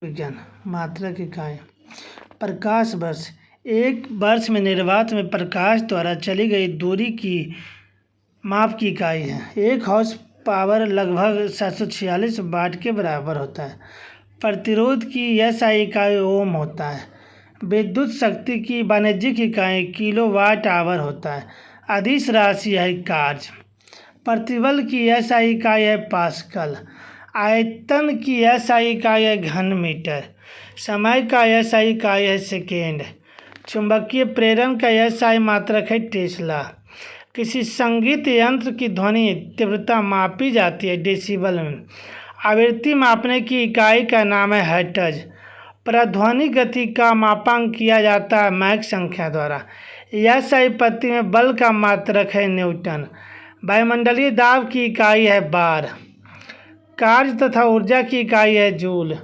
विज्ञान। मात्रा की इकाई प्रकाश वर्ष। एक वर्ष में निर्वात में प्रकाश द्वारा चली गई दूरी की माप की इकाई है। एक हॉर्स पावर लगभग 746 वाट के बराबर होता है। प्रतिरोध की एसआई इकाई ओम होता है। विद्युत शक्ति की वाणिज्यिक इकाई किलोवाट आवर होता है। अदिश राशि है कार्य। प्रतिबल की एसआई इकाई है पास्कल। आयतन की एसआई इकाई है घन मीटर। समय का एसआई इकाई है सेकेंड। चुंबकीय प्रेरण का एसआई मात्रक है टेस्ला। किसी संगीत यंत्र की ध्वनि तीव्रता मापी जाती है डेसिबल में। आवृत्ति मापने की इकाई का नाम है हर्ट्ज। प्रध्वनि गति का मापांक किया जाता है मैक संख्या द्वारा। एसआई पत्ती में बल का मात्रक है न्यूटन। वायुमंडलीय दाब की इकाई है बार। कार्य तथा ऊर्जा की इकाई है जूल।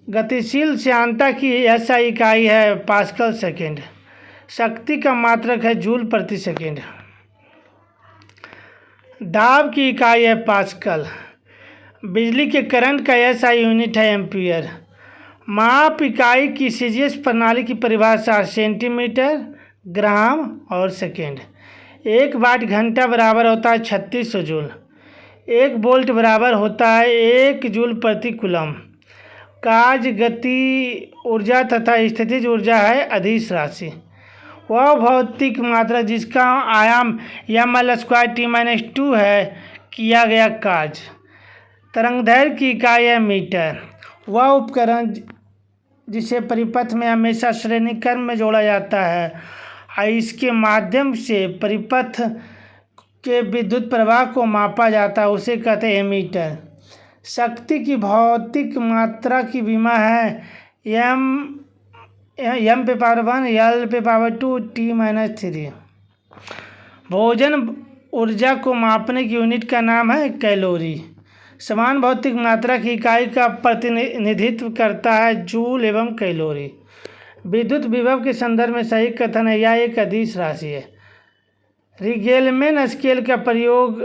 गतिशील श्यानता की एसआई इकाई है पास्कल सेकेंड। शक्ति का मात्रक है जूल प्रति सेकेंड। दाब की इकाई है पास्कल। बिजली के करंट का एसआई यूनिट है एम्पियर। माप इकाई की सीजीएस प्रणाली की परिभाषा सेंटीमीटर, ग्राम और सेकेंड। 1 वाट घंटा बराबर होता है 3600 जूल। 1 वोल्ट बराबर होता है 1 जूल प्रति कूलम। कार्य, गति, ऊर्जा तथा स्थितिज ऊर्जा है अदिश राशि। वह भौतिक मात्रा जिसका आयाम ml²T-2 है किया गया कार्य। तरंगदैर्घ्य की इकाई है मीटर। वह उपकरण जिसे परिपथ में हमेशा श्रेणी क्रम में जोड़ा जाता है और इसके माध्यम से परिपथ के विद्युत प्रवाह को मापा जाता है उसे कहते हैं एमीटर। शक्ति की भौतिक मात्रा की विमा है m/1 L/2 T-3। भोजन ऊर्जा को मापने की यूनिट का नाम है कैलोरी। समान भौतिक मात्रा की इकाई का प्रतिनिधित्व करता है जूल एवं कैलोरी। विद्युत विभव के संदर्भ में सही कथन है यह एक अदिश राशि है। रिगेलमैन स्केल का प्रयोग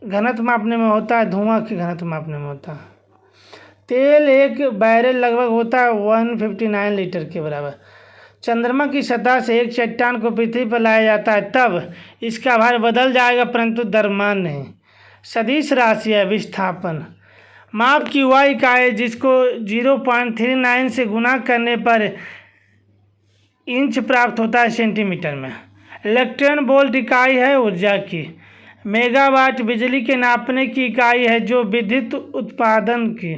घनत्व मापने में होता है, धुआं के घनत्व मापने में होता है। तेल एक बैरल लगभग होता है 159 लीटर के बराबर। चंद्रमा की सतह से एक चट्टान को पृथ्वी पर लाया जाता है तब इसका भार बदल जाएगा परंतु द्रव्यमान नहीं। सदिश राशि है विस्थापन। माप की वह इकाई जिसको 0.39 से गुणा करने पर इंच प्राप्त होता है सेंटीमीटर में। इलेक्ट्रॉन वोल्ट इकाई है ऊर्जा की। मेगावाट बिजली के नापने की इकाई है जो विद्युत उत्पादन की।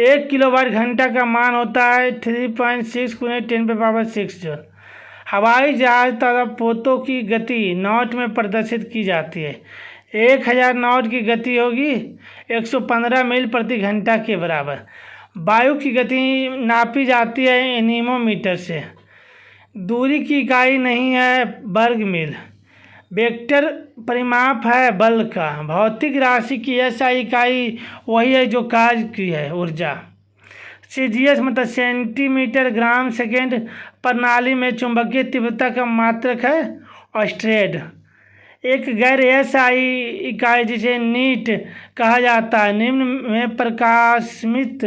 1 किलोवाट घंटा का मान होता है 3.6 × 10⁻⁶ जूल। हवाई जहाज तथा पोतों की गति नॉट में प्रदर्शित की जाती है। 1000 नॉट की गति होगी 115 मील प्रति घंटा के बराबर। वायु की गति नापी जाती है एनीमोमीटर से। दूरी की इकाई नहीं है वर्ग मील। वेक्टर परिमाप है बल का। भौतिक राशि की एसआई इकाई वही है जो कार्य की है ऊर्जा। सीजीएस मतलब सेंटीमीटर, ग्राम, सेकेंड। प्रणाली में चुंबकीय तीव्रता का मात्रक है ऑस्ट्रेड। एक गैर एसआई इकाई जिसे नीट कहा जाता है। निम्न में प्रकाशमित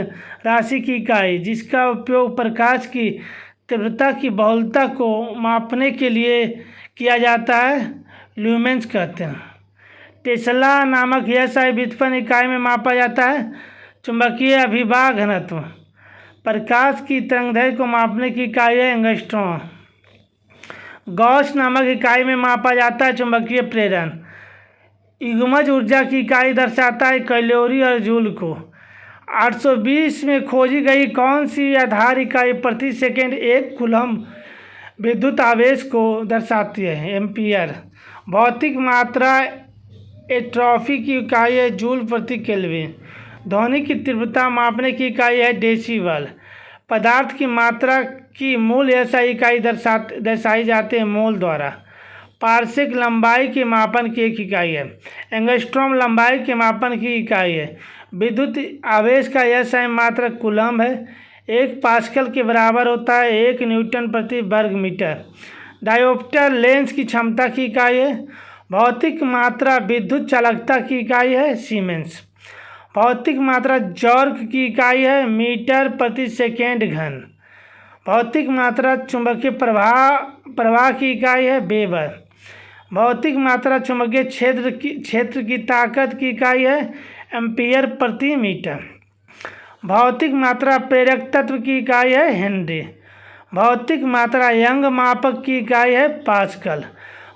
राशि की इकाई जिसका उपयोग प्रकाश की तीव्रता की बहुलता को मापने के लिए किया जाता है ल्यूमेंस कहते हैं। टेस्ला नामक एसआई व्युत्पन्न इकाई में मापा जाता है चुंबकीय अभिवाह घनत्व। प्रकाश की तरंगदैर्घ्य को मापने की इकाई है एंगस्ट्रॉम। गॉस नामक इकाई में मापा जाता है चुंबकीय प्रेरण। युग्मज ऊर्जा की इकाई दर्शाता है कैलोरी और जूल को। 820 में खोजी गई कौन सी आधार इकाई प्रति सेकेंड 1 कूलम विद्युत आवेश को दर्शाती है एम्पियर। भौतिक मात्रा एंट्रोपी की इकाई है जूल प्रति केल्विन। ध्वनि की तीव्रता मापने की इकाई है डेसिबल। पदार्थ की मात्रा की मूल एसआई इकाई दर्शाई जाती है मोल द्वारा। पार्सेक लंबाई के मापन की एक इकाई है। एंगस्ट्रॉम लंबाई के मापन की इकाई है। विद्युत आवेश का एसआई मात्रक कूलम है। 1 पास्कल के बराबर होता है 1 न्यूटन प्रति वर्ग मीटर। डायोप्टर लेंस की क्षमता की इकाई है। भौतिक मात्रा विद्युत चालकता की इकाई है सीमेंस। भौतिक मात्रा जॉर्क की इकाई है मीटर प्रति सेकेंड घन। भौतिक मात्रा चुंबकीय प्रवाह की इकाई है वेबर। भौतिक मात्रा चुंबकीय क्षेत्र की ताकत की इकाई है एम्पीयर प्रति मीटर। भौतिक मात्रा प्रेरक तत्व की इकाई है हेनरी। भौतिक मात्रा यंग मापक की इकाई है पास्कल।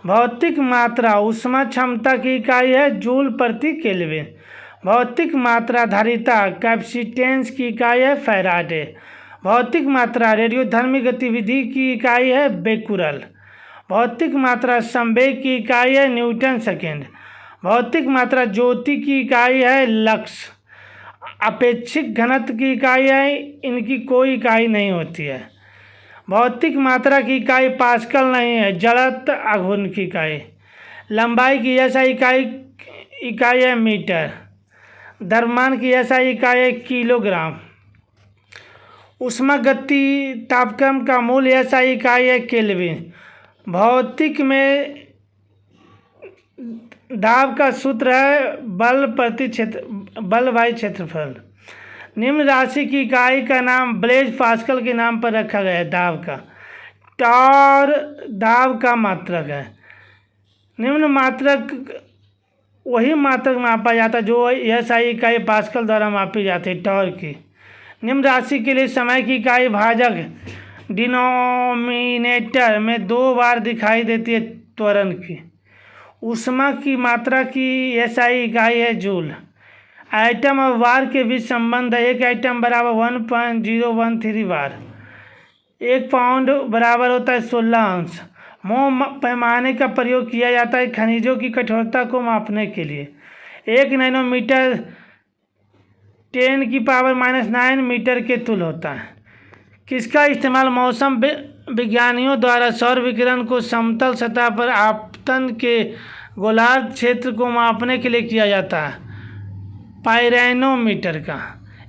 भौतिक मात्रा ऊष्मा क्षमता की इकाई है जूल प्रति केल्विन। भौतिक मात्रा धारिता कैपेसिटेंस की इकाई है फैराडे। भौतिक मात्रा रेडियोधर्मी गतिविधि की इकाई है बेकुरल। भौतिक मात्रा संवेग की इकाई है न्यूटन सेकेंड। भौतिक मात्रा ज्योति की इकाई है लक्स। अपेक्षिक घनत्व की इकाई है, इनकी कोई इकाई नहीं होती है। भौतिक मात्रा की इकाई पास्कल नहीं है, जड़त्व आघूर्ण की इकाई। लंबाई की एसआई इकाई है मीटर। द्रव्यमान की एसआई इकाई है किलोग्राम। उष्मागति तापक्रम का मूल एसआई इकाई है केल्विन। भौतिक में दाब का सूत्र है बल बाई क्षेत्रफल। निम्न राशि की इकाई का नाम ब्लेज पास्कल के नाम पर रखा गया है दाब का। टॉर दाब का मात्रक है। निम्न मात्रक वही मात्रक मापा जाता है जो एसआई इकाई पास्कल द्वारा मापी जाती है टॉर की। निम्न राशि के लिए समय की इकाई भाजक डिनोमिनेटर में 2 बार दिखाई देती है त्वरण की। ऊष्मा की मात्रा की एसआई इकाई है जूल। आइटम और वार के बीच संबंध है। एक आइटम बराबर 1.013 वार। 1 पाउंड बराबर होता है 16 अंश। मोह पैमाने का प्रयोग किया जाता है खनिजों की कठोरता को मापने के लिए। 1 नैनोमीटर 10⁻⁹ मीटर के तुल होता है। किसका इस्तेमाल मौसम विज्ञानियों द्वारा सौर विकिरण को समतल सतह पर आपतन के गोलार्ध क्षेत्र को मापने के लिए किया जाता है? पाइरोनोमीटर का।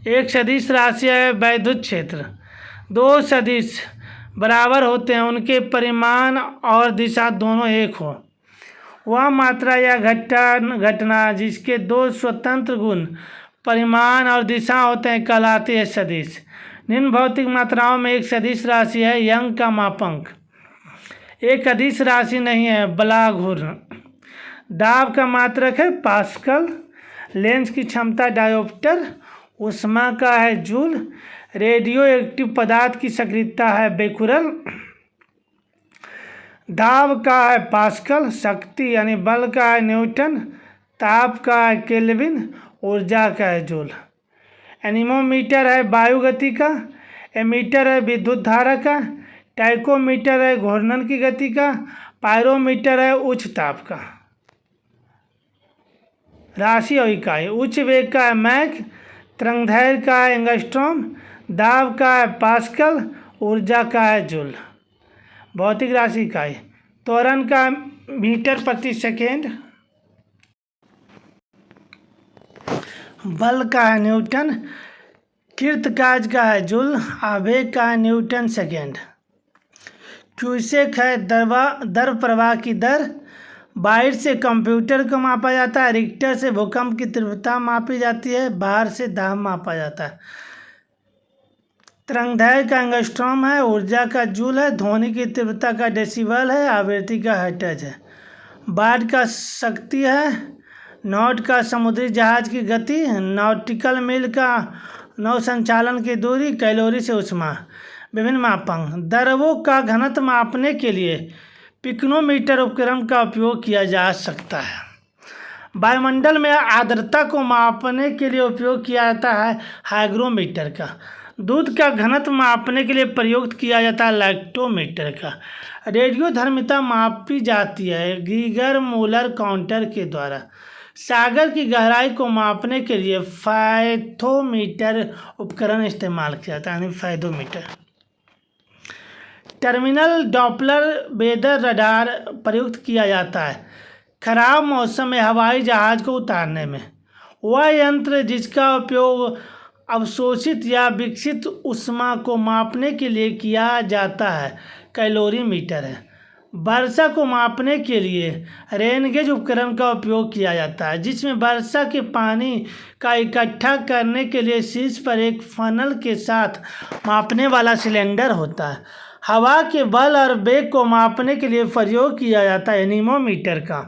एक सदिश राशि है वैद्युत क्षेत्र। 2 सदिश बराबर होते हैं, उनके परिमाण और दिशा दोनों एक हो। वह मात्रा या घटना जिसके 2 स्वतंत्र गुण परिमाण और दिशा होते हैं कहलाती है सदिश। निम्न भौतिक मात्राओं में एक सदिश राशि है यंग का मापांक। एक अदिश राशि नहीं है बलाघूर्ण। दाब का मात्रक है पास्कल। लेंस की क्षमता डायोप्टर। ऊष्मा का है जूल। रेडियो एक्टिव पदार्थ की सक्रियता है बेकुरल। दाब का है पास्कल। शक्ति यानी बल का है न्यूटन। ताप का है केल्विन। ऊर्जा का है जूल। एनीमोमीटर है वायु गति का। एमीटर है विद्युत धारा का। टाइकोमीटर है घूर्णन की गति का। पायरोमीटर है उच्च ताप का। राशि और इकाई। उच्च वेग का है मैक। तरंगदैर्घ्य का है एंगस्ट्रॉम। दाब का है पास्कल। ऊर्जा का है जूल। भौतिक राशि इकाई। त्वरण का मीटर प्रति सेकेंड। बल का है न्यूटन। कृतकाज का है जूल। आवेग का है न्यूटन सेकेंड। क्यूसेक है द्रव प्रवाह की दर। बाहर से कंप्यूटर को मापा जाता है। रिक्टर से भूकंप की तीव्रता मापी जाती है। बाहर से दाब मापा जाता है। तरंगदैर्घ्य का एंगस्ट्रॉम है। ऊर्जा का जूल है। ध्वनि की तीव्रता का डेसिबल है। आवृत्ति का हर्ट्ज है। वाट का शक्ति है। नॉट का समुद्री जहाज की गति। नॉटिकल मील का नौ संचालन की दूरी। कैलोरी से ऊष्मा। विभिन्न मापांक। द्रवों का घनत्व मापने के लिए पिकोनोमीटर उपकरण का उपयोग किया जा सकता है। वायुमंडल में आर्द्रता को मापने के लिए उपयोग किया जाता है हाइग्रोमीटर का। दूध का घनत्व मापने के लिए प्रयुक्त किया जाता है लैक्टोमीटर का। रेडियोधर्मिता मापी जाती है गीगर मूलर काउंटर के द्वारा। सागर की गहराई को मापने के लिए फाइथोमीटर उपकरण इस्तेमाल किया जाता है यानी फाइथोमीटर। टर्मिनल डॉपलर वेदर रडार प्रयुक्त किया जाता है खराब मौसम में हवाई जहाज को उतारने में। वह यंत्र जिसका उपयोग अवशोषित या विकसित ऊष्मा को मापने के लिए किया जाता है कैलोरीमीटर है। वर्षा को मापने के लिए रेनगेज उपकरण का उपयोग किया जाता है, जिसमें वर्षा के पानी का इकट्ठा करने के लिए शीर्ष पर एक फनल के साथ मापने वाला सिलेंडर होता है। हवा के बल और वेग को मापने के लिए प्रयोग किया जाता है एनीमोमीटर का।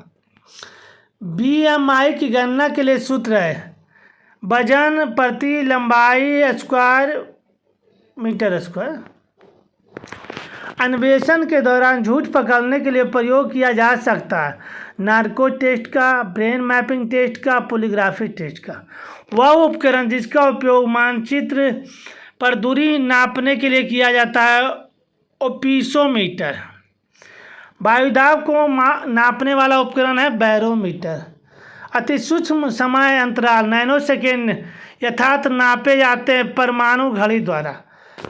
बीएमआई की गणना के लिए सूत्र है वजन प्रति लंबाई स्क्वायर मीटर स्क्वायर। अन्वेषण के दौरान झूठ पकड़ने के लिए प्रयोग किया जा सकता है नार्को टेस्ट का, ब्रेन मैपिंग टेस्ट का, पॉलीग्राफी टेस्ट का। वह उपकरण जिसका उपयोग मानचित्र पर दूरी नापने के लिए किया जाता है ओपिसोमीटर। वायुदाब को नापने वाला उपकरण है बैरोमीटर। अति सूक्ष्म समय अंतराल नैनोसेकेंड यथार्थ नापे जाते हैं परमाणु घड़ी द्वारा।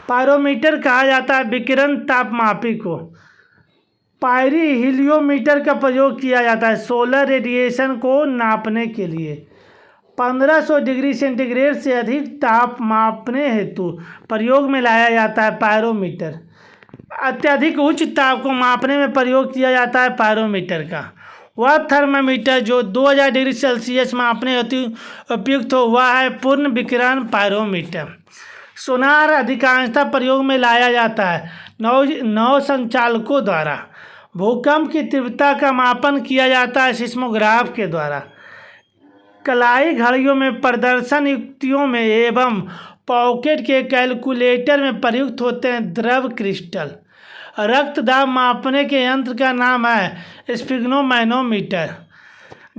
पायरोमीटर कहा जाता है विकिरण तापमापी को। पायरीहिलियोमीटर का प्रयोग किया जाता है सोलर रेडिएशन को नापने के लिए। 1500 डिग्री सेंटीग्रेड से अधिक ताप मापने हेतु प्रयोग में लाया जाता है पायरोमीटर। अत्यधिक उच्च ताप को मापने में प्रयोग किया जाता है पायरोमीटर का। वह थर्मामीटर जो 2000 डिग्री सेल्सियस मापने हेतु उपयुक्त हो वह है पूर्ण विकिरण पायरोमीटर। सोनार अधिकांशतः प्रयोग में लाया जाता है नौ संचालकों द्वारा। भूकंप की तीव्रता का मापन किया जाता है सिस्मोग्राफ के द्वारा। कलाई घड़ियों में प्रदर्शन युक्तियों में एवं पॉकेट के कैलकुलेटर में प्रयुक्त होते हैं द्रव क्रिस्टल। रक्त दाब मापने के यंत्र का नाम है स्फिग्नोमैनोमीटर।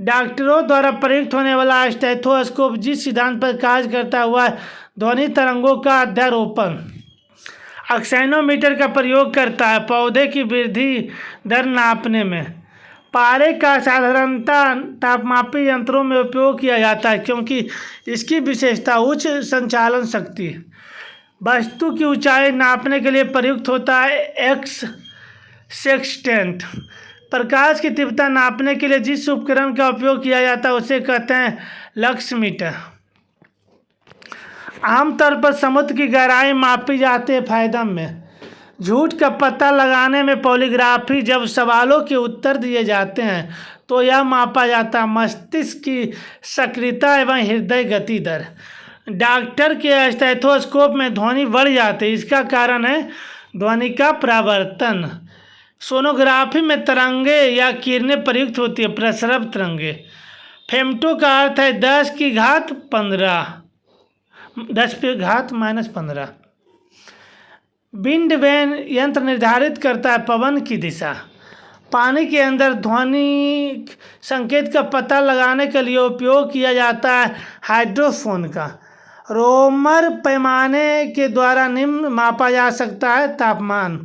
डॉक्टरों द्वारा प्रयुक्त होने वाला स्टेथोस्कोप जिस सिद्धांत पर कार्य करता हुआ ध्वनि तरंगों का अध्यारोपण। ऑक्सीनोमीटर का प्रयोग करता है पौधे की वृद्धि दर नापने में। पारे का साधारणतः तापमापी यंत्रों में उपयोग किया जाता है क्योंकि इसकी विशेषता उच्च संचालन शक्ति है। वस्तु की ऊंचाई नापने के लिए प्रयुक्त होता है एक्स सेक्सटेंट। प्रकाश की तीव्रता नापने के लिए जिस उपकरण का उपयोग किया जाता है उसे कहते हैं लक्स मीटर। आमतौर पर समुद्र की गहराई मापी जाती है फायदम में। झूठ का पता लगाने में पॉलीग्राफी जब सवालों के उत्तर दिए जाते हैं तो यह मापा जाता है मस्तिष्क की सक्रियता एवं हृदय गति दर। डॉक्टर के स्टेथोस्कोप में ध्वनि बढ़ जाती है, इसका कारण है ध्वनि का परावर्तन। सोनोग्राफी में तरंगे या किरणें प्रयुक्त होती है प्रसरव तरंगे। फेम्टो का अर्थ है 10 की घात -15। विंड वैन यंत्र निर्धारित करता है पवन की दिशा। पानी के अंदर ध्वनि संकेत का पता लगाने के लिए उपयोग किया जाता है हाइड्रोफोन का। रोमर पैमाने के द्वारा निम्न मापा जा सकता है तापमान।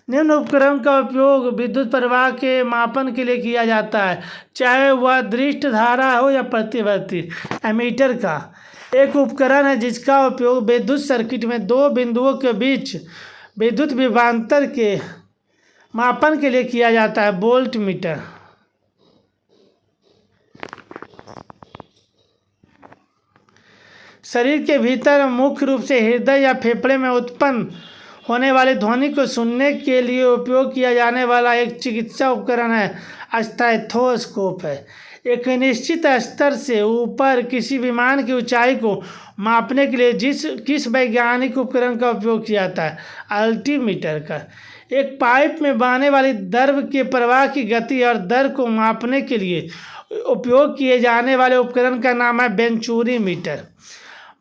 निम्न उपकरण का उपयोग विद्युत प्रवाह के मापन के लिए किया जाता है चाहे वह दृष्ट धारा हो या प्रतिवर्ती। एमीटर का एक उपकरण है जिसका उपयोग विद्युत सर्किट में दो बिंदुओं के बीच विद्युत विभवांतर के मापन के लिए किया जाता है वोल्ट मीटर। शरीर के भीतर मुख्य रूप से हृदय या फेफड़े में उत्पन्न होने वाली ध्वनि को सुनने के लिए उपयोग किया जाने वाला एक चिकित्सा उपकरण है स्टेथोस्कोप है। एक निश्चित स्तर से ऊपर किसी विमान की ऊंचाई को मापने के लिए किस वैज्ञानिक उपकरण का उपयोग किया जाता है अल्टीमीटर का। एक पाइप में बहने वाली द्रव के प्रवाह की गति और दर को मापने के लिए उपयोग किए जाने वाले उपकरण का नाम है वेंचुरी मीटर।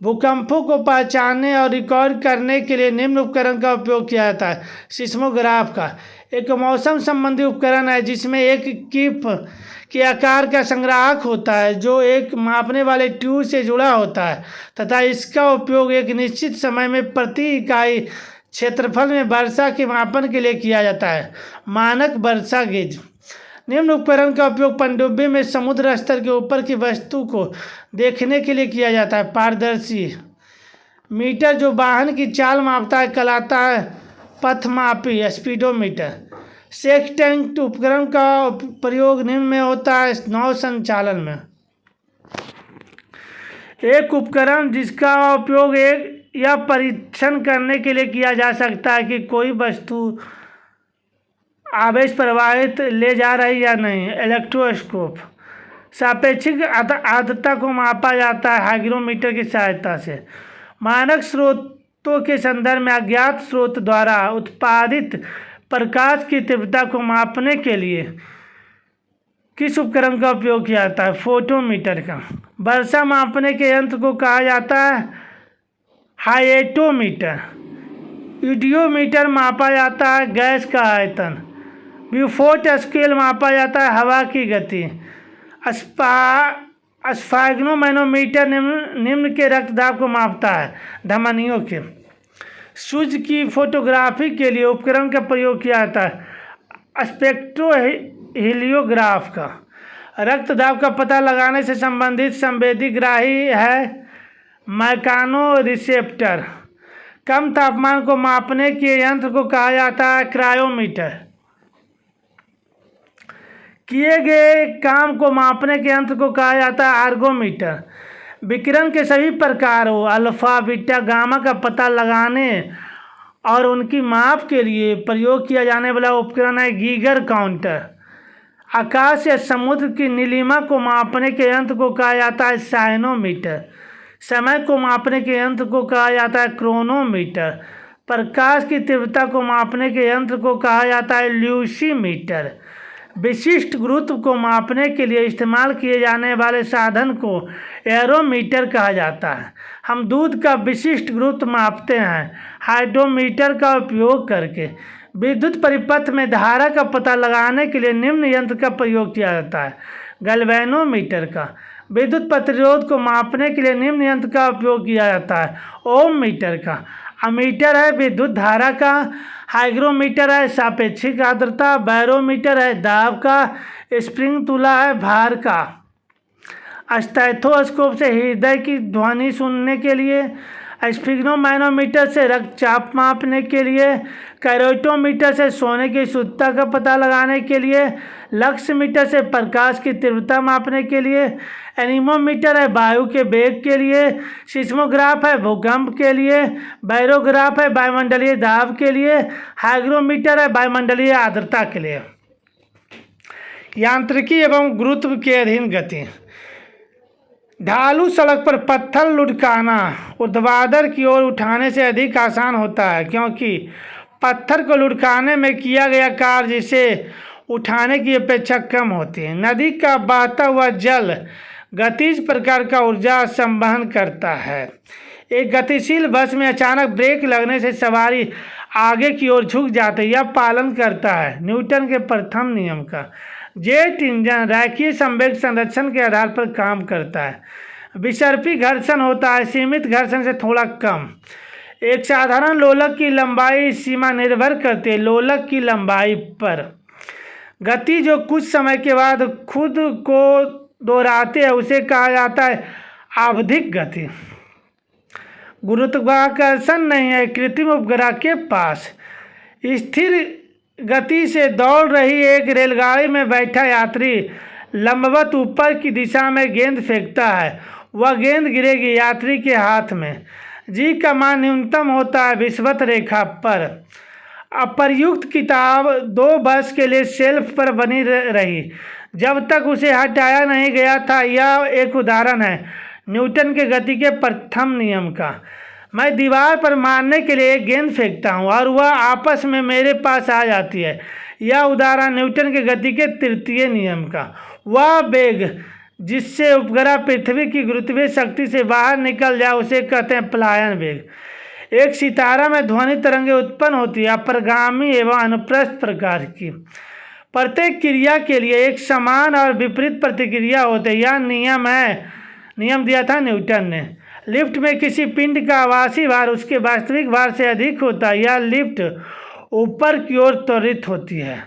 भूकंपों को पहचानने और रिकॉर्ड करने के लिए निम्न उपकरण का उपयोग किया जाता है सिस्मोग्राफ का। एक मौसम संबंधी उपकरण है जिसमें एक कीप के आकार का संग्राहक होता है जो एक मापने वाले ट्यूब से जुड़ा होता है तथा इसका उपयोग एक निश्चित समय में प्रति इकाई क्षेत्रफल में वर्षा के मापन के लिए किया जाता है मानक वर्षा गेज। निम्न उपकरण का उपयोग पनडुब्बी में समुद्र स्तर के ऊपर की वस्तु को देखने के लिए किया जाता है पारदर्शी मीटर जो वाहन की चाल मापता है कहलाता है पथमापी स्पीडोमीटर। सेक्सटेंट उपकरण का प्रयोग निम्न में होता है नौ संचालन में। एक उपकरण जिसका उपयोग एक या परीक्षण करने के लिए किया जा सकता है कि कोई वस्तु आवेश प्रवाहित ले जा रही या नहीं, इलेक्ट्रोस्कोप। सापेक्षिक आर्द्रता को मापा जाता है हाइग्रोमीटर की सहायता से। मानक स्रोतों के संदर्भ में अज्ञात स्रोत द्वारा उत्पादित प्रकाश की तीव्रता को मापने के लिए किस उपकरण का उपयोग किया जाता है, फोटोमीटर का। वर्षा मापने के यंत्र को कहा जाता है हाइएटोमीटर। यूडियोमीटर मापा जाता है गैस का आयतन। ब्यूफोर्ट स्केल मापा जाता है हवा की गति। स्फैग्नोमैनोमीटर निम्न के रक्तदाब को मापता है, धमनियों के। सूर्य की फोटोग्राफी के लिए उपकरण का प्रयोग किया जाता है स्पेक्ट्रोहीलियोग्राफ का। रक्तदाब का पता लगाने से संबंधित संवेदी ग्राही है मैकानो रिसेप्टर। कम तापमान को मापने के यंत्र को कहा जाता है क्रायोमीटर। किए गए काम को मापने के यंत्र को कहा जाता है आर्गोमीटर। विकिरण के सभी प्रकारों अल्फा, बीटा, गामा का पता लगाने और उनकी माप के लिए प्रयोग किया जाने वाला उपकरण है गीगर काउंटर। आकाश या समुद्र की नीलिमा को मापने के यंत्र को कहा जाता है साइनोमीटर। समय को मापने के यंत्र को कहा जाता है क्रोनोमीटर। प्रकाश की तीव्रता को मापने के यंत्र को कहा जाता है ल्यूसीमीटर। विशिष्ट गुरुत्व को मापने के लिए इस्तेमाल किए जाने वाले साधन को एरोमीटर कहा जाता है। हम दूध का विशिष्ट गुरुत्व मापते हैं हाइड्रोमीटर का उपयोग करके। विद्युत परिपथ में धारा का पता लगाने के लिए निम्न यंत्र का प्रयोग किया जाता है गैल्वेनोमीटर का। विद्युत प्रतिरोध को मापने के लिए निम्न यंत्र का उपयोग किया जाता है ओम मीटर का। अमीटर है विद्युत धारा का। हाइग्रोमीटर है सापेक्षिक आर्द्रता। बैरोमीटर है दाब का। स्प्रिंग तुला है भार का। स्टेथोस्कोप से हृदय की ध्वनि सुनने के लिए। स्फिग्नोमैनोमीटर से रक्तचाप मापने के लिए। कैरोटोमीटर से सोने की शुद्धता का पता लगाने के लिए। लक्समीटर से प्रकाश की तीव्रता मापने के लिए। एनीमोमीटर है वायु के वेग के लिए। सिस्मोग्राफ है भूकंप के लिए। बैरोग्राफ है वायुमंडलीय दाब के लिए। हाइग्रोमीटर है वायुमंडलीय आर्द्रता के लिए। यांत्रिकी एवं गुरुत्व के अधीन गति। ढालू सड़क पर पत्थर लुढ़काना ऊर्ध्वाधर की ओर उठाने से अधिक आसान होता है, क्योंकि पत्थर को लुढ़काने में किया गया कार्य इसे उठाने की अपेक्षा कम होती है। नदी का बहता हुआ जल गतिज प्रकार का ऊर्जा संवहन करता है। एक गतिशील बस में अचानक ब्रेक लगने से सवारी आगे की ओर झुक जाती है। यह पालन करता है न्यूटन के प्रथम नियम का। जेट इंजन रैखिक संवेग संरक्षण के आधार पर काम करता है। विसर्पी घर्षण होता है, सीमित घर्षण से थोड़ा कम। एक साधारण लोलक की लंबाई सीमा निर्भर करती है लोलक की लंबाई पर। गति जो कुछ समय के बाद खुद को दोहराती है उसे कहा जाता है आवधिक गति। गुरुत्वाकर्षण नहीं है कृत्रिम उपग्रह के पास। स्थिर गति से दौड़ रही एक रेलगाड़ी में बैठा यात्री लंबवत ऊपर की दिशा में गेंद फेंकता है। वह गेंद गिरेगी यात्री के हाथ में। जी का मान न्यूनतम होता है विषुवत रेखा पर। अप्रयुक्त किताब 2 वर्ष के लिए शेल्फ पर बनी रही जब तक उसे हटाया नहीं गया था। यह एक उदाहरण है न्यूटन के गति के प्रथम नियम का। मैं दीवार पर मारने के लिए एक गेंद फेंकता हूँ और वह आपस में मेरे पास आ जाती है। यह उदाहरण न्यूटन के गति के तृतीय नियम का। वह वेग जिससे उपग्रह पृथ्वी की गुरुत्वीय शक्ति से बाहर निकल जाए उसे कहते हैं पलायन वेग। एक सितारा में ध्वनि तरंगें उत्पन्न होती है अप्रगामी एवं अनुप्रस्थ प्रकार की। प्रत्येक क्रिया के लिए एक समान और विपरीत प्रतिक्रिया होती है। यह नियम दिया था न्यूटन ने। लिफ्ट में किसी पिंड का आभासी भार उसके वास्तविक भार से अधिक होता है। यह लिफ्ट ऊपर की ओर त्वरित होती है।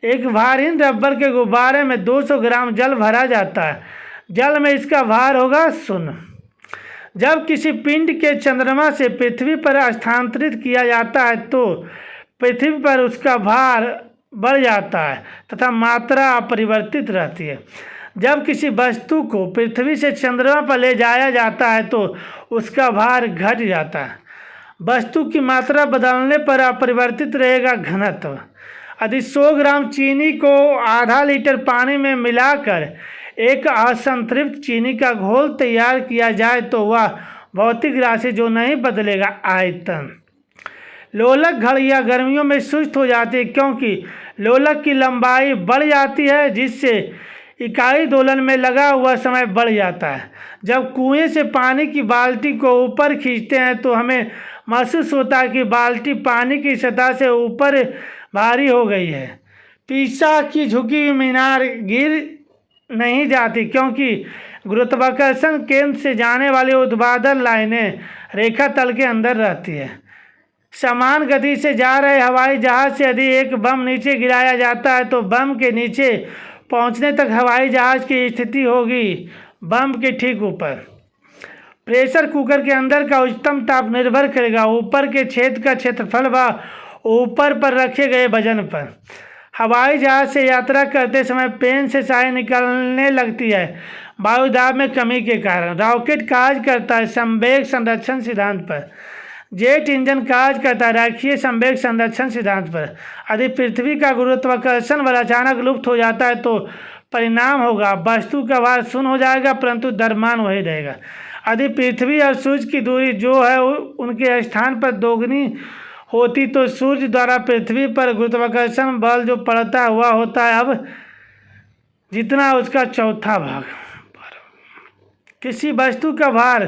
एक भारहीन रबर के गुब्बारे में 200 ग्राम जल भरा जाता है। जल में इसका भार होगा 0। जब किसी पिंड के चंद्रमा से पृथ्वी पर स्थानांतरित किया जाता है तो पृथ्वी पर उसका भार बढ़ जाता है तथा मात्रा अपरिवर्तित रहती है। जब किसी वस्तु को पृथ्वी से चंद्रमा पर ले जाया जाता है तो उसका भार घट जाता है। वस्तु की मात्रा बदलने पर अपरिवर्तित रहेगा घनत्व। यदि 100 ग्राम चीनी को आधा लीटर पानी में मिलाकर एक असंतृप्त चीनी का घोल तैयार किया जाए तो वह भौतिक राशि जो नहीं बदलेगा, आयतन। लोलक घड़ियाँ गर्मियों में सुस्त हो जाती है क्योंकि लोलक की लंबाई बढ़ जाती है, जिससे इकाई दोलन में लगा हुआ समय बढ़ जाता है। जब कुएं से पानी की बाल्टी को ऊपर खींचते हैं तो हमें महसूस होता है कि बाल्टी पानी की सतह से ऊपर भारी हो गई है। पीसा की झुकी हुई मीनार गिर नहीं जाती क्योंकि गुरुत्वाकर्षण केंद्र से जाने वाली ऊर्ध्वाधर लाइनें रेखा तल के अंदर रहती है। समान गति से जा रहे हवाई जहाज से यदि एक बम नीचे गिराया जाता है तो बम के नीचे पहुंचने तक हवाई जहाज की स्थिति होगी बम के ठीक ऊपर। प्रेशर कुकर के अंदर का उच्चतम ताप निर्भर करेगा ऊपर के छेद का क्षेत्रफल व ऊपर पर रखे गए वजन पर। हवाई जहाज से यात्रा करते समय पेन से स्याही निकलने लगती है वायुदाब में कमी के कारण। रॉकेट कार्य करता है संवेग संरक्षण सिद्धांत पर। जेट इंजन कार्य करता है रेखीय संवेग संरक्षण सिद्धांत पर। यदि पृथ्वी का गुरुत्वाकर्षण बल अचानक लुप्त हो जाता है तो परिणाम होगा वस्तु का भार शून्य हो जाएगा परंतु द्रव्यमान वही रहेगा। यदि पृथ्वी और सूर्य की दूरी जो है उनके स्थान पर दोगुनी होती तो सूर्य द्वारा पृथ्वी पर गुरुत्वाकर्षण बल जो पड़ता हुआ होता है अब जितना उसका चौथा भाग। किसी वस्तु का भार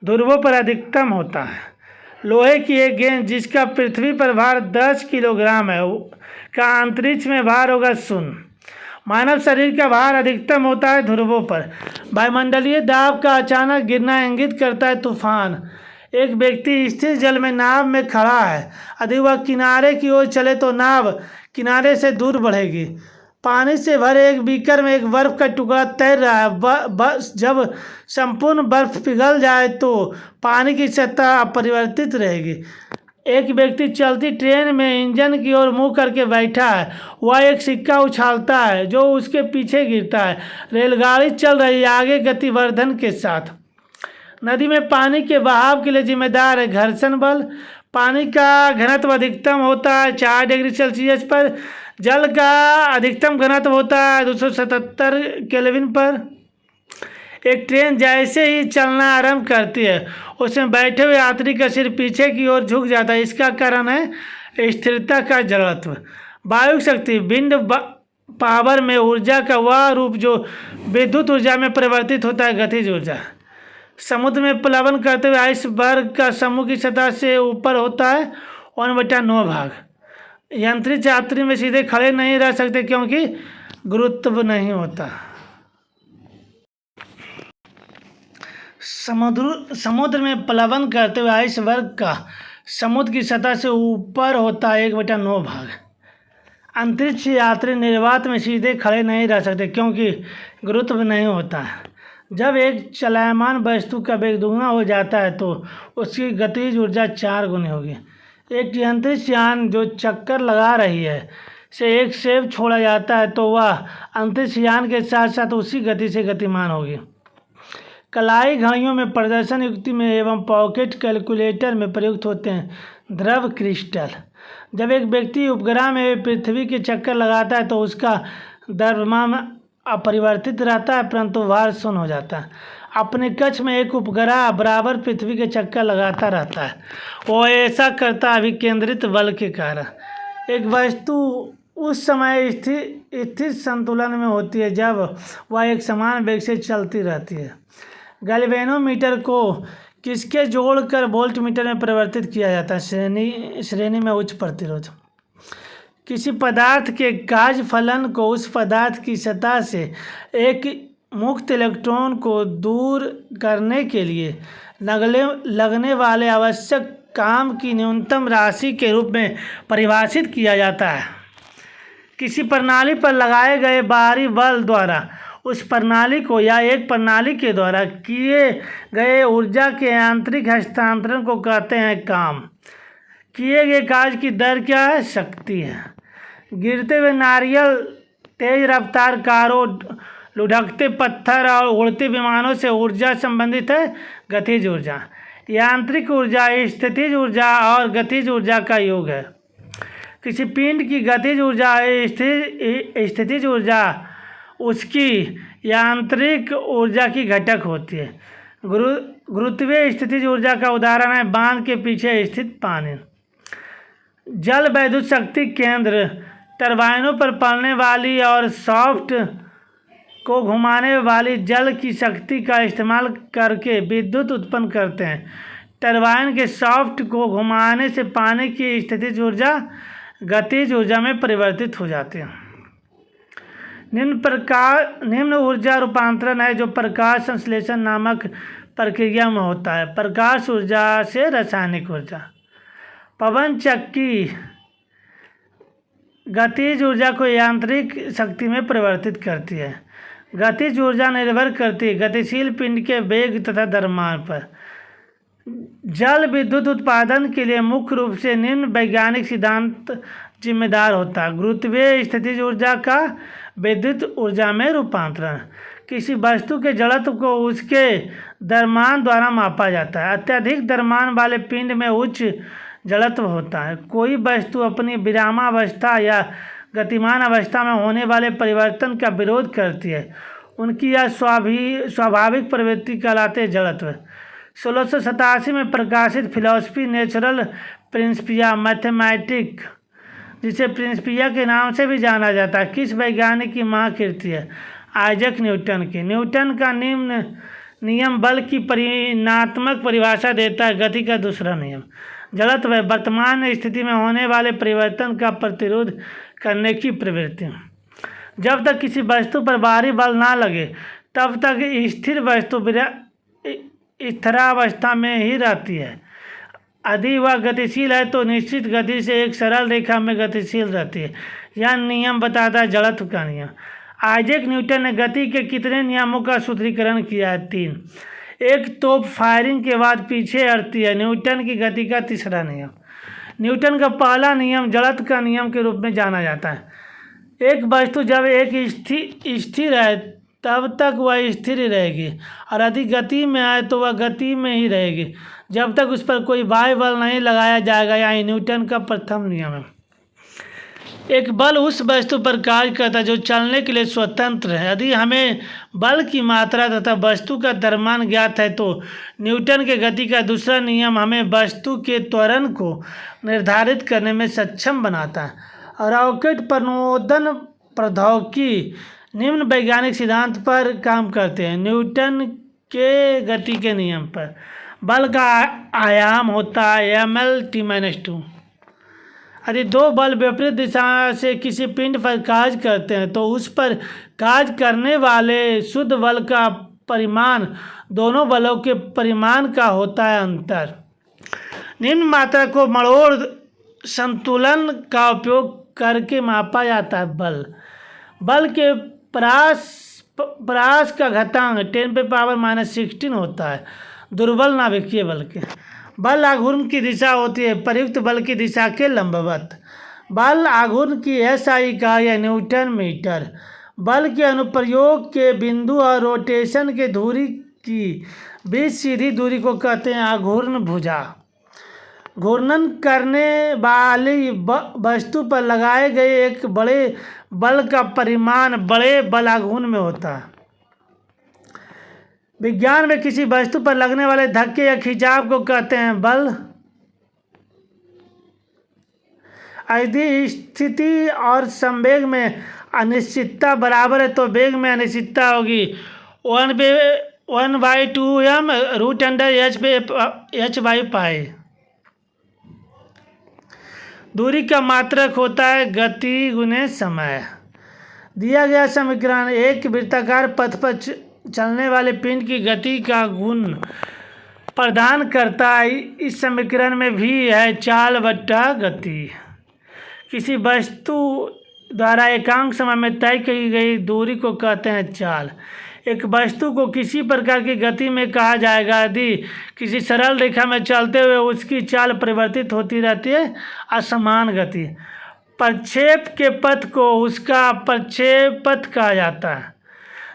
ध्रुवों पर अधिकतम होता है। लोहे की एक गेंद जिसका पृथ्वी पर भार 10 किलोग्राम है का अंतरिक्ष में भार होगा 0। मानव शरीर का भार अधिकतम होता है ध्रुवों पर। वायुमंडलीय दाब का अचानक गिरना इंगित करता है तूफान। एक व्यक्ति स्थिर जल में नाव में खड़ा है, यदि वह किनारे की ओर चले तो नाव किनारे से दूर बढ़ेगी। पानी से भरे एक बीकर में एक बर्फ का टुकड़ा तैर रहा है। जब संपूर्ण बर्फ पिघल जाए तो पानी की सतह अपरिवर्तित रहेगी। एक व्यक्ति चलती ट्रेन में इंजन की ओर मुंह करके बैठा है, वह एक सिक्का उछालता है जो उसके पीछे गिरता है। रेलगाड़ी चल रही है आगे गतिवर्धन के साथ। नदी में पानी के बहाव के लिए जिम्मेदार है घर्षण बल। पानी का घनत्व अधिकतम होता है 4 डिग्री सेल्सियस पर। जल का अधिकतम घनत्व होता है 277 केल्विन पर। एक ट्रेन जैसे ही चलना आरंभ करती है उसमें बैठे हुए यात्री का सिर पीछे की ओर झुक जाता है। इसका कारण है स्थिरता का जड़त्व। वायु शक्ति विंड पावर में ऊर्जा का वह रूप जो विद्युत ऊर्जा में परिवर्तित होता है गतिज ऊर्जा। समुद्र में प्लावन करते हुए आइसबर्ग का समूह की सतह से ऊपर होता है 1/9 भाग। यंत्रित यात्री में सीधे खड़े नहीं रह सकते क्योंकि गुरुत्व नहीं होता। समुद्र में प्लावन करते हुए आइसबर्ग का समुद्र की सतह से ऊपर होता है 1/9 भाग। अंतरिक्ष यात्री निर्वात में सीधे खड़े नहीं रह सकते क्योंकि गुरुत्व नहीं होता है। जब एक चलायमान वस्तु का वेग दुगना हो जाता है तो उसकी गतिज ऊर्जा 4 गुनी होगी। एक अंतरिक्ष यान जो चक्कर लगा रही है से एक सेब छोड़ा जाता है तो वह अंतरिक्ष यान के साथ साथ उसी गति से गतिमान होगी। कलाई घड़ियों में प्रदर्शन युक्ति में एवं पॉकेट कैलकुलेटर में प्रयुक्त होते हैं ध्रुव क्रिस्टल। जब एक व्यक्ति उपग्रह में पृथ्वी के चक्कर लगाता है तो उसका द्रव्यमान अपरिवर्तित रहता है परंतु भार शून्य हो जाता है। अपने कक्ष में एक उपग्रह बराबर पृथ्वी के चक्कर लगाता रहता है। वो ऐसा करता है अभिकेंद्रित बल के कारण। एक वस्तु उस समय स्थिर संतुलन में होती है जब वह एक समान वेग से चलती रहती है। गैल्वेनोमीटर को किसके जोड़कर वोल्टमीटर में परिवर्तित किया जाता है? श्रेणी में उच्च प्रतिरोध। किसी पदार्थ के काज फलन को उस पदार्थ की सतह से एक मुक्त इलेक्ट्रॉन को दूर करने के लिए लगने वाले आवश्यक काम की न्यूनतम राशि के रूप में परिभाषित किया जाता है। किसी प्रणाली पर लगाए गए बाहरी बल द्वारा उस प्रणाली को या एक प्रणाली के द्वारा किए गए ऊर्जा के आंतरिक हस्तांतरण को कहते हैं काम। किए गए कार्य की दर क्या है? शक्ति है। गिरते हुए नारियल, तेज रफ्तार कारों, लुढ़कते पत्थर और उड़ते विमानों से ऊर्जा संबंधित है गतिज ऊर्जा। यांत्रिक ऊर्जा स्थितिज ऊर्जा और गतिज ऊर्जा का योग है। किसी पिंड की गतिज ऊर्जा स्थितिज ऊर्जा उसकी यांत्रिक ऊर्जा की घटक होती है। गुरुत्वीय स्थितिज ऊर्जा का उदाहरण है बांध के पीछे स्थित पानी। जल विद्युत शक्ति केंद्र टरबाइनों पर पड़ने वाली और शाफ्ट को घुमाने वाली जल की शक्ति का इस्तेमाल करके विद्युत उत्पन्न करते हैं। टरबाइन के शाफ्ट को घुमाने से पानी की स्थितिज ऊर्जा गतिज ऊर्जा में परिवर्तित हो जाती है। निम्न ऊर्जा रूपांतरण है जो प्रकाश संश्लेषण नामक प्रक्रिया में होता है। प्रकाश ऊर्जा से रासायनिक ऊर्जा। पवन चक्की गतिज ऊर्जा को यांत्रिक शक्ति में परिवर्तित करती है। गतिज ऊर्जा निर्भर करती है गतिशील पिंड के वेग तथा द्रव्यमान पर। जल विद्युत उत्पादन के लिए मुख्य रूप से निम्न वैज्ञानिक सिद्धांत जिम्मेदार होता है। गुरुत्वीय स्थितिज ऊर्जा का विद्युत ऊर्जा में रूपांतरण। किसी वस्तु के जड़त्व को उसके द्रव्यमान द्वारा मापा जाता है। अत्यधिक द्रव्यमान वाले पिंड में उच्च जड़त्व होता है। कोई वस्तु अपनी विरामावस्था या गतिमान अवस्था में होने वाले परिवर्तन का विरोध करती है। उनकी यह स्वाभाविक प्रवृत्ति कहलाते जड़त्व। 1687 में प्रकाशित फिलॉसफी नेचुरल प्रिंसिपिया मैथमेटिक, जिसे प्रिंसिपिया के नाम से भी जाना जाता है, किस वैज्ञानिक की महाकृति है? आइजैक न्यूटन की। न्यूटन का निम्न नियम बल की परिमाणात्मक परिभाषा देता है। गति का दूसरा नियम जड़त्व है वर्तमान स्थिति में होने वाले परिवर्तन का प्रतिरोध करने की प्रवृत्ति। जब तक किसी वस्तु पर बाहरी बल ना लगे तब तक स्थिर वस्तु स्थिरावस्था में ही रहती है। यदि वह गतिशील है तो निश्चित गति से एक सरल रेखा में गतिशील रहती है। यह नियम बताता है जड़त्व का नियम। आइजैक न्यूटन ने गति के कितने नियमों का सूत्रीकरण किया है? 3। एक तोप फायरिंग के बाद पीछे हटती है। न्यूटन की गति का तीसरा नियम। न्यूटन का पहला नियम जड़त्व का नियम के रूप में जाना जाता है। एक वस्तु जब एक स्थिर है तब तक वह स्थिर ही रहेगी और यदि गति में आए तो वह गति में ही रहेगी जब तक उस पर कोई बाह्य बल नहीं लगाया जाएगा। यह न्यूटन का प्रथम नियम है। एक बल उस वस्तु पर कार्य करता है जो चलने के लिए स्वतंत्र है। यदि हमें बल की मात्रा तथा वस्तु का द्रव्यमान ज्ञात है तो न्यूटन के गति का दूसरा नियम हमें वस्तु के त्वरण को निर्धारित करने में सक्षम बनाता है। रॉकेट प्रणोदन प्रौद्योगिकी निम्न वैज्ञानिक सिद्धांत पर काम करते हैं। न्यूटन के गति के नियम पर बल का आयाम होता है mL/t-2। यदि दो बल विपरीत दिशा से किसी पिंड पर कार्य करते हैं तो उस पर कार्य करने वाले शुद्ध बल का परिमाण दोनों बलों के परिमाण का होता है अंतर। निम्न मात्रा को मरोड़ संतुलन का उपयोग करके मापा जाता है। बल के परास का घातांक 10⁻⁻16 होता है। दुर्बल नाभिकीय बल के बल आघूर्ण की दिशा होती है प्रयुक्त बल की दिशा के लंबवत। बल आघूर्ण की SI इकाई है न्यूटन मीटर। बल के अनुप्रयोग के बिंदु और रोटेशन के धुरी की बीच सीधी दूरी को कहते हैं आघूर्ण भुजा। घूर्णन करने वाली वस्तु पर लगाए गए एक बड़े बल का परिमाण बड़े बल आघूर्ण में होता है। विज्ञान में किसी वस्तु पर लगने वाले धक्के या खिंचाव को कहते हैं बल। यदि स्थिति और संवेग में अनिश्चितता बराबर है तो वेग में अनिश्चितता होगी 1/2m√h/π। दूरी का मात्रक होता है गति गुने समय। दिया गया समीकरण एक वृत्ताकार पथ पर चलने वाले पिंड की गति का गुण प्रदान करता है। इस समीकरण में भी है चाल बटा गति। किसी वस्तु द्वारा एकांक समय में तय की गई दूरी को कहते हैं चाल। एक वस्तु को किसी प्रकार की गति में कहा जाएगा यदि किसी सरल रेखा में चलते हुए उसकी चाल परिवर्तित होती रहती है असमान गति। प्रक्षेप के पथ को उसका प्रक्षेप पथ कहा जाता है।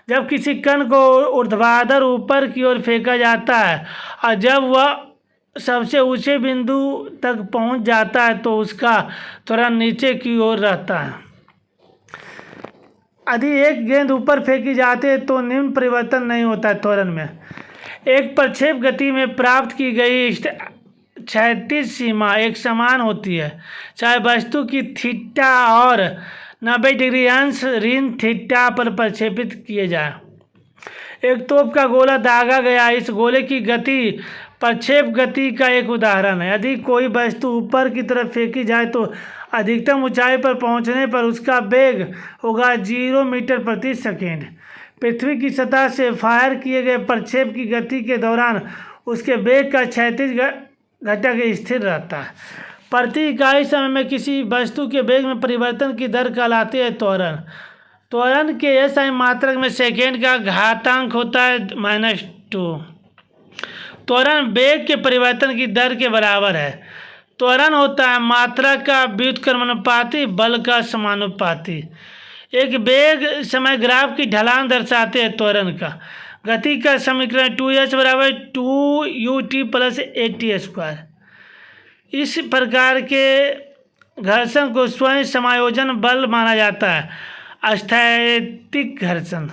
जब किसी कण को ऊर्ध्वाधर ऊपर की ओर फेंका जाता है और जब वह सबसे ऊंचे बिंदु तक पहुंच जाता है तो उसका त्वरण नीचे की ओर रहता है। यदि एक गेंद ऊपर फेंकी जाती है तो निम्न परिवर्तन नहीं होता है त्वरण में। एक प्रक्षेप गति में प्राप्त की गई क्षैतिज सीमा एक समान होती है, चाहे वस्तु की थीटा और 90 डिग्री अंश ऋण थीटा पर प्रक्षेपित किए जाए। एक तोप का गोला दागा गया, इस गोले की गति प्रक्षेप गति का एक उदाहरण है। यदि कोई वस्तु ऊपर की तरफ फेंकी जाए तो अधिकतम ऊंचाई पर पहुंचने पर उसका वेग होगा 0 मीटर प्रति सेकेंड। पृथ्वी की सतह से फायर किए गए प्रक्षेप की गति के दौरान उसके वेग का क्षैतिज घटक स्थिर रहता है। प्रति इकाई समय में किसी वस्तु के वेग में परिवर्तन की दर कहलाती है त्वरण। त्वरण के SI मात्रक में सेकेंड का घातांक होता है -2। त्वरण वेग के परिवर्तन की दर के बराबर है। त्वरण होता है मात्रा का व्युत्क्रमानुपाती बल का समानुपाती। एक वेग समय ग्राफ की ढलान दर्शाते हैं त्वरण का। गति का समीकरण 2h बराबर 2ut प्लस at²। इस प्रकार के घर्षण को स्वयं समायोजन बल माना जाता है। स्थैतिक घर्षण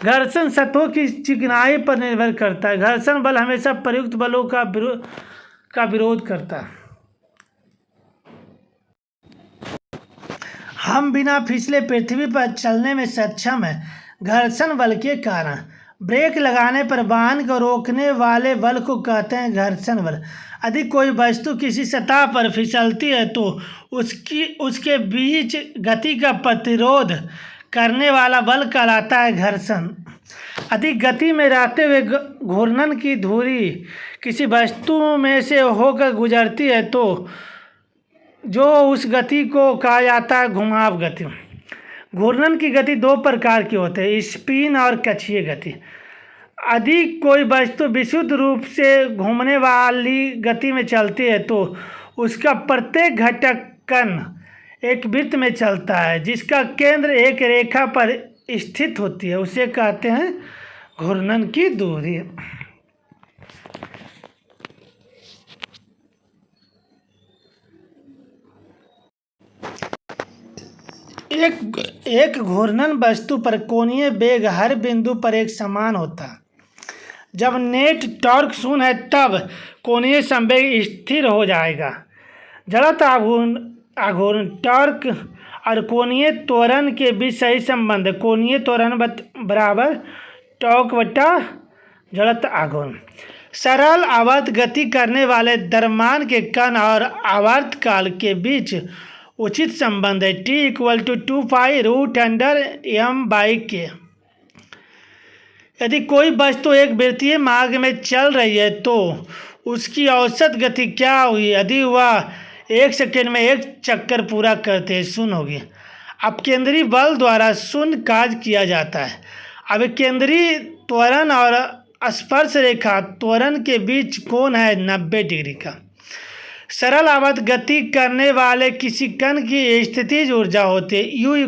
घर्षण सतहों की चिकनाई पर निर्भर करता है। घर्षण बल हमेशा प्रयुक्त बलों का विरोध करता है। हम बिना फिसले पृथ्वी पर चलने में सक्षम हैं घर्षण बल के कारण। ब्रेक लगाने पर वाहन को रोकने वाले बल को कहते हैं घर्षण बल। यदि कोई वस्तु किसी सतह पर फिसलती है तो उसके बीच गति का प्रतिरोध करने वाला बल कहलाता है घर्षण। यदि गति में रहते हुए घूर्णन की धुरी किसी वस्तु में से होकर गुजरती है तो जो उस गति को कहा जाता है घुमाव गति। घूर्णन की गति दो प्रकार की होती है, स्पिन और कक्षीय गति। यदि कोई वस्तु विशुद्ध रूप से घूमने वाली गति में चलती है तो उसका प्रत्येक घटक कण एक वृत्त में चलता है जिसका केंद्र एक रेखा पर स्थित होती है, उसे कहते हैं घूर्णन की धुरी। एक घूर्णन वस्तु पर कोणीय वेग हर बिंदु पर एक समान होता है। जब नेट टॉर्क 0 है तब कोणीय संवेग स्थिर हो जाएगा। जड़त्व आघूर्ण टॉर्क और कोणीय त्वरण के बीच सही संबंध है। कोणीय त्वरण बराबर टॉर्क बटा जड़त्व आघूर्ण। सरल आवर्त गति करने वाले द्रव्यमान के कण और आवर्तकाल के बीच उचित संबंध है। T = 2π√m/k। यदि कोई वस्तु एक वृत्तीय मार्ग में चल रही है तो उसकी औसत गति क्या होगी? यदि वह 1 सेकेंड में एक चक्कर पूरा करते हैं 0 होगी। अब केंद्रीय बल द्वारा 0 कार्य किया जाता है। अब केंद्रीय त्वरण और स्पर्श रेखा त्वरण के बीच कोण है 90 डिग्री का। सरल आवर्त गति करने वाले किसी कण की स्थितिज ऊर्जा होती है U =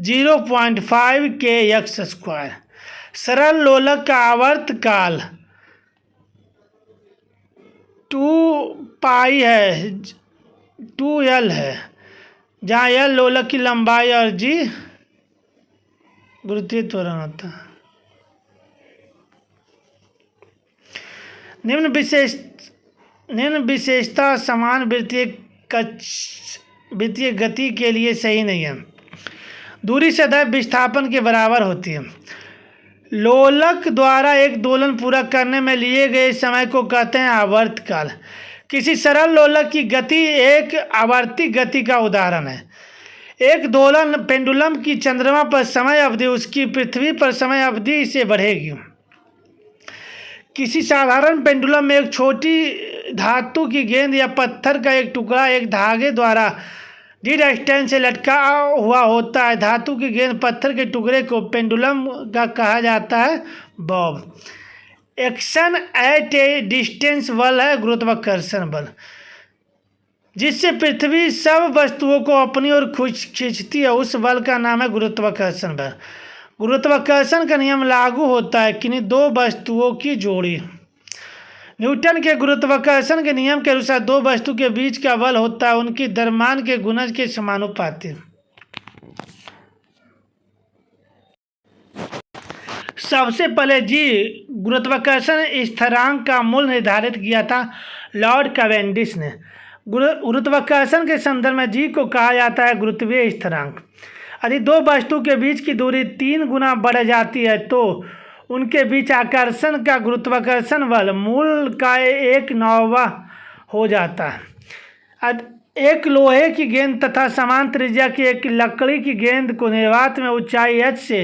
0.5 kx²। सरल लोलक का आवर्त काल 2π है, 2L है, जहाँ L लोलक की लंबाई और G गुरुत्वीय त्वरण होता है। निम्न विशेषता समान वृत्तीय गति के लिए सही नहीं है। दूरी सदैव विस्थापन के बराबर होती है। लोलक द्वारा एक दोलन पूरा करने में लिए गए समय को कहते हैं आवर्तकाल। किसी सरल लोलक की गति एक आवर्ती गति का उदाहरण है। एक दोलन पेंडुलम की चंद्रमा पर समय अवधि उसकी पृथ्वी पर समय अवधि से बढ़ेगी। किसी साधारण पेंडुलम में एक छोटी धातु की गेंद या पत्थर का एक टुकड़ा एक धागे द्वारा डिस्टेंस से लटका हुआ होता है। धातु की गेंद पत्थर के टुकड़े को पेंडुलम का कहा जाता है Bob. Action at A distance बल है गुरुत्वाकर्षण बल, जिससे पृथ्वी सब वस्तुओं को अपनी ओर खींचती है। उस बल का नाम है गुरुत्वाकर्षण बल। गुरुत्वाकर्षण का नियम लागू होता है किन्हीं दो वस्तुओं की जोड़ी न्यूटन के गुरुत्वाकर्षण के नियम के अनुसार दो वस्तु के बीच का बल होता है उनकी द्रव्यमान के गुणज के समानुपाती। सबसे पहले जी गुरुत्वाकर्षण स्थिरांक का मूल्य निर्धारित किया था लॉर्ड कैवेंडिश ने। गुरुत्वाकर्षण के संदर्भ में जी को कहा जाता है गुरुत्वीय स्थिरांक। यदि दो वस्तु के बीच की दूरी 3 गुना बढ़ जाती है तो उनके बीच आकर्षण का गुरुत्वाकर्षण बल मूल का 1/9 हो जाता है। एक लोहे की गेंद तथा समान त्रिज्या की एक लकड़ी की गेंद को निर्वात में ऊंचाई h से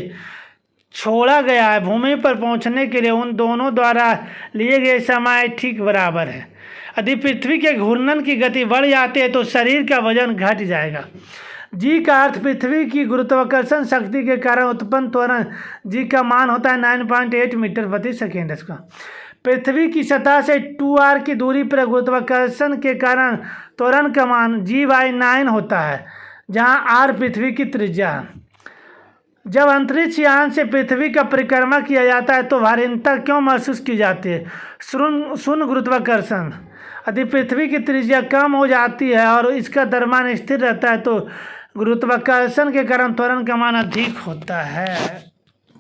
छोड़ा गया है। भूमि पर पहुंचने के लिए उन दोनों द्वारा लिए गए समय ठीक बराबर है। यदि पृथ्वी के घूर्णन की गति बढ़ जाती है तो शरीर का वजन घट जाएगा। जी का अर्थ पृथ्वी की गुरुत्वाकर्षण शक्ति के कारण उत्पन्न त्वरण, जी का मान होता है 9.8 मीटर प्रति सेकेंड। इसका पृथ्वी की सतह से 2r की दूरी पर गुरुत्वाकर्षण के कारण त्वरण का मान g/9 होता है, जहां r पृथ्वी की त्रिज्या है। जब अंतरिक्ष यान से पृथ्वी का परिक्रमा किया जाता है तो भारीनता क्यों महसूस की जाती है? शून्य गुरुत्वाकर्षण। यदि पृथ्वी की त्रिज्या कम हो जाती है और इसका द्रव्यमान स्थिर रहता है तो गुरुत्वाकर्षण के कारण त्वरण का मान अधिक होता है।